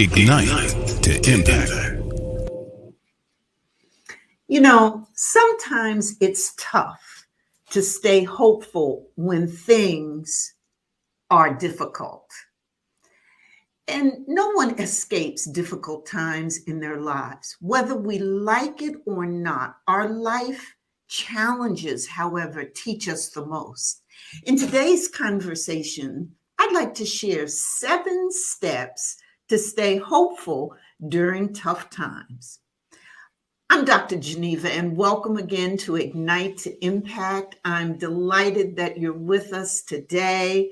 Ignite to Impact. You know, sometimes it's tough to stay hopeful when things are difficult. And no one escapes difficult times in their lives. Whether we like it or not, our life challenges, however, teach us the most. In today's conversation, I'd like to share 7 steps to stay hopeful during tough times. I'm Dr. Geneva, and welcome again to Ignite to Impact. I'm delighted that you're with us today.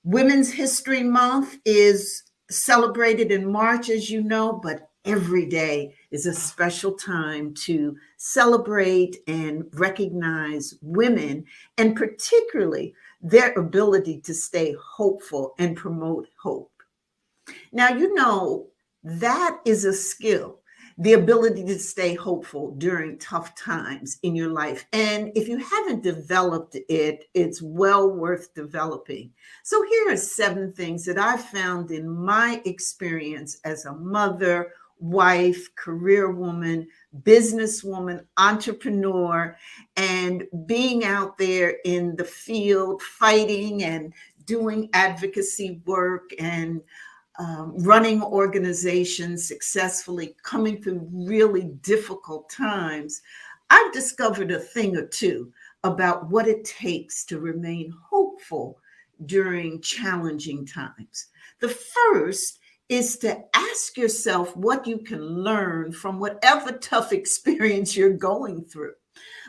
Women's History Month is celebrated in March, as you know, but every day is a special time to celebrate and recognize women, and particularly their ability to stay hopeful and promote hope. Now, you know, that is a skill, the ability to stay hopeful during tough times in your life. And if you haven't developed it, it's well worth developing. So here are 7 things that I've found in my experience as a mother, wife, career woman, businesswoman, entrepreneur, and being out there in the field, fighting and doing advocacy work and running organizations successfully, coming through really difficult times, I've discovered a thing or two about what it takes to remain hopeful during challenging times. The first is to ask yourself what you can learn from whatever tough experience you're going through.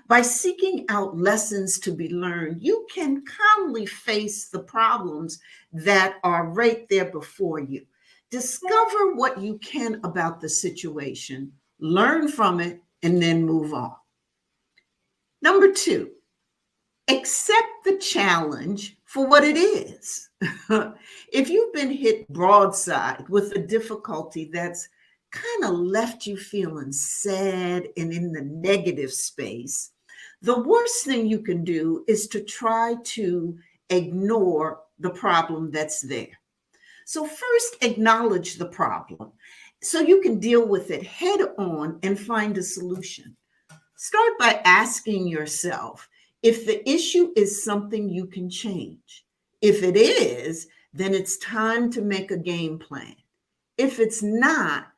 By seeking out lessons to be learned, you can calmly face the problems that are right there before you. Discover what you can about the situation, learn from it, and then move on. Number 2, accept the challenge for what it is. If you've been hit broadside with a difficulty that's kind of left you feeling sad and in the negative space, the worst thing you can do is to try to ignore the problem that's there. So first, acknowledge the problem so you can deal with it head on and find a solution. Start by asking yourself if the issue is something you can change. If it is, then it's time to make a game plan. If it's not,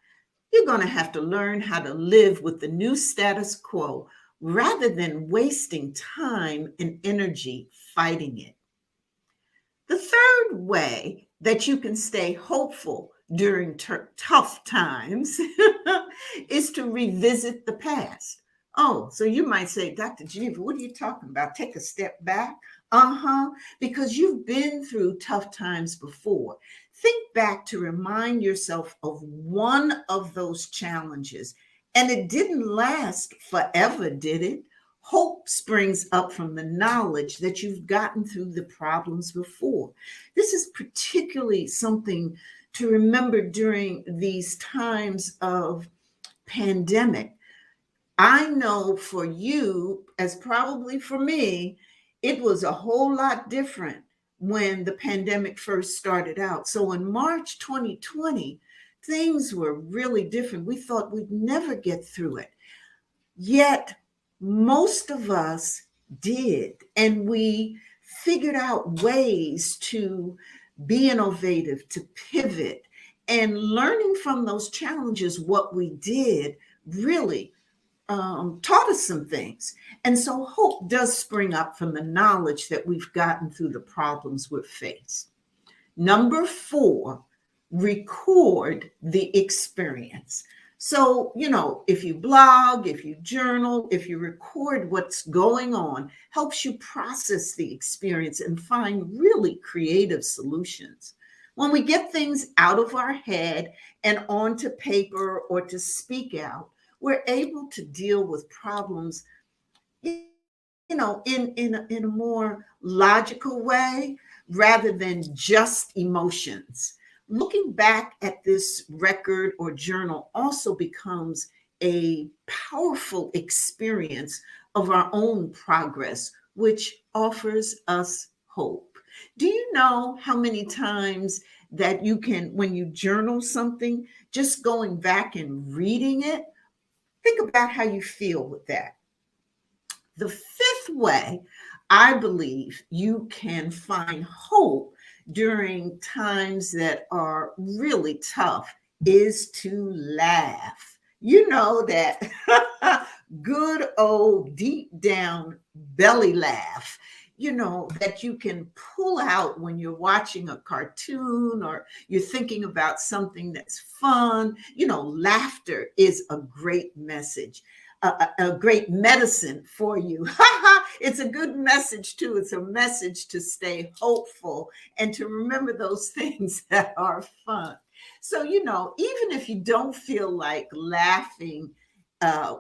you're going to have to learn how to live with the new status quo rather than wasting time and energy fighting it. The third way that you can stay hopeful during tough times is to revisit the past. Oh, so you might say, Dr. Geneva, what are you talking about? Take a step back? Because you've been through tough times before. Think back to remind yourself of one of those challenges. And it didn't last forever, did it? Hope springs up from the knowledge that you've gotten through the problems before. This is particularly something to remember during these times of pandemic. I know for you, as probably for me, it was a whole lot different when the pandemic first started out. So in March 2020, things were really different. We thought we'd never get through it. Yet most of us did, and we figured out ways to be innovative, to pivot, and learning from those challenges, what we did really taught us some things. And so hope does spring up from the knowledge that we've gotten through the problems we've faced. Number 4, record the experience. So, you know, if you blog, if you journal, if you record what's going on, helps you process the experience and find really creative solutions. When we get things out of our head and onto paper or to speak out, we're able to deal with problems, in a more logical way rather than just emotions. Looking back at this record or journal also becomes a powerful experience of our own progress, which offers us hope. Do you know how many times that you can, when you journal something, just going back and reading it, think about how you feel with that. The fifth way I believe you can find hope during times that are really tough is to laugh. You know that good old deep down belly laugh, that you can pull out when you're watching a cartoon or you're thinking about something that's fun. Laughter is a great message, a great medicine for you. It's a good message too. It's a message to stay hopeful and to remember those things that are fun. So, even if you don't feel like laughing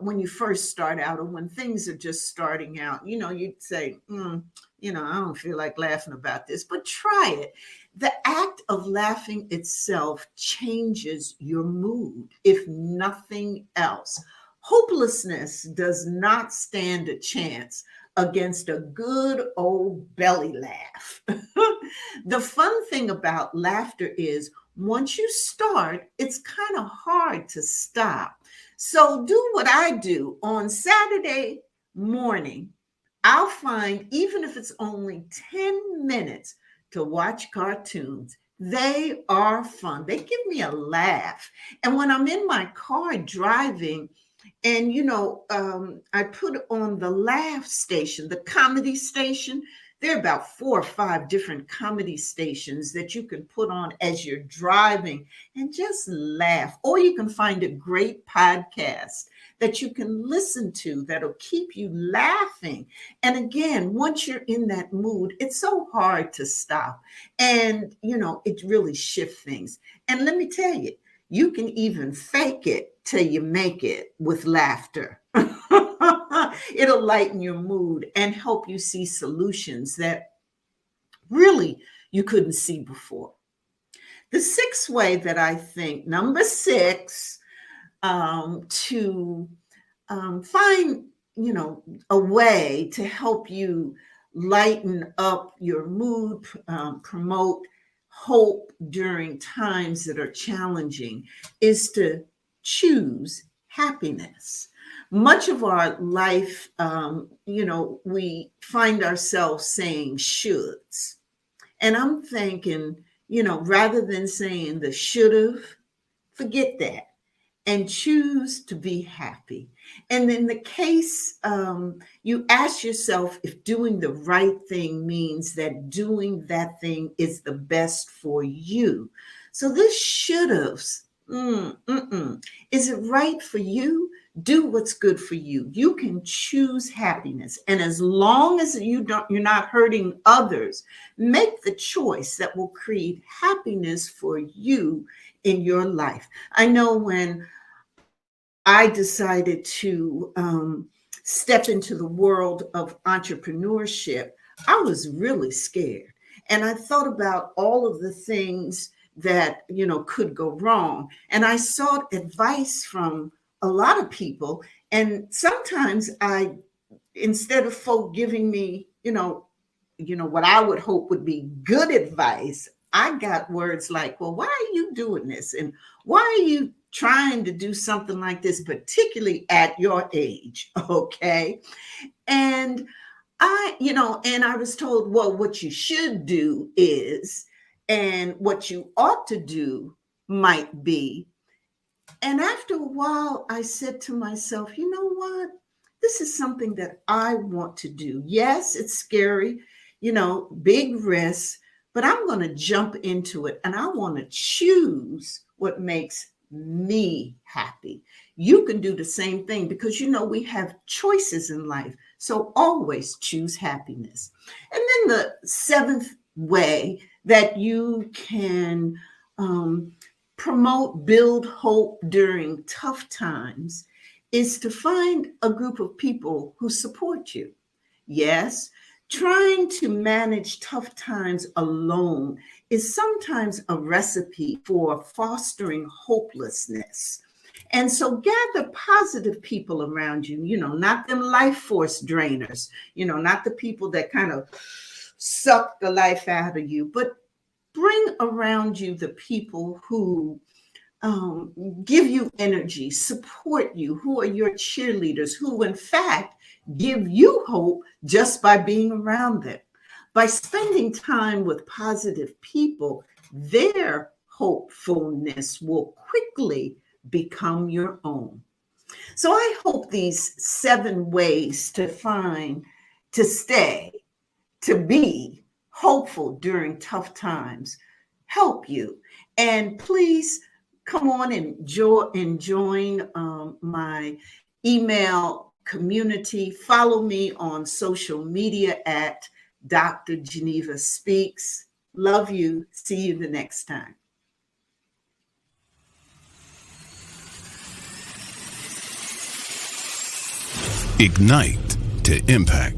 when you first start out or when things are just starting out, you'd say, I don't feel like laughing about this, but try it. The act of laughing itself changes your mood, if nothing else. Hopelessness does not stand a chance against a good old belly laugh. The fun thing about laughter is once you start, it's kind of hard to stop. So do what I do on Saturday morning. I'll find, even if it's only 10 minutes to watch cartoons, they are fun. They give me a laugh. And when I'm in my car driving, and I put on the laugh station, the comedy station. There are about 4 or 5 different comedy stations that you can put on as you're driving and just laugh. Or you can find a great podcast that you can listen to that'll keep you laughing. And again, once you're in that mood, it's so hard to stop. And, it really shifts things. And let me tell you, you can even fake it till you make it with laughter. It'll lighten your mood and help you see solutions that really you couldn't see before. The sixth way that I think, number 6, to find, a way to help you lighten up your mood, promote hope during times that are challenging, is to choose happiness. Much of our life, we find ourselves saying shoulds. And I'm thinking, rather than saying the should have, forget that and choose to be happy. And in the case, you ask yourself if doing the right thing means that doing that thing is the best for you. So this should have's, is it right for you? Do what's good for you. You can choose happiness. And as long as you're not hurting others, make the choice that will create happiness for you in your life. I know when I decided to step into the world of entrepreneurship, I was really scared. And I thought about all of the things that, could go wrong. And I sought advice from a lot of people. And sometimes instead of folk giving me, what I would hope would be good advice, I got words like, well, why are you doing this? And why are you trying to do something like this, particularly at your age? Okay. And I was told, well, what you should do is, and what you ought to do might be. And after a while, I said to myself, you know what? This is something that I want to do. Yes, it's scary, big risk, but I'm going to jump into it and I want to choose what makes me happy. You can do the same thing because, we have choices in life. So always choose happiness. And then the 7th way that you can build hope during tough times is to find a group of people who support you. Yes, trying to manage tough times alone is sometimes a recipe for fostering hopelessness. And so gather positive people around you, not them life force drainers, not the people that kind of suck the life out of you, but bring around you the people who give you energy, support you, who are your cheerleaders, who in fact give you hope just by being around them. By spending time with positive people, their hopefulness will quickly become your own. So I hope these 7 ways to find, to stay, to be hopeful during tough times help you. And please come on and join my email community. Follow me on social media at Dr. Geneva Speaks. Love you. See you the next time. Ignite to Impact.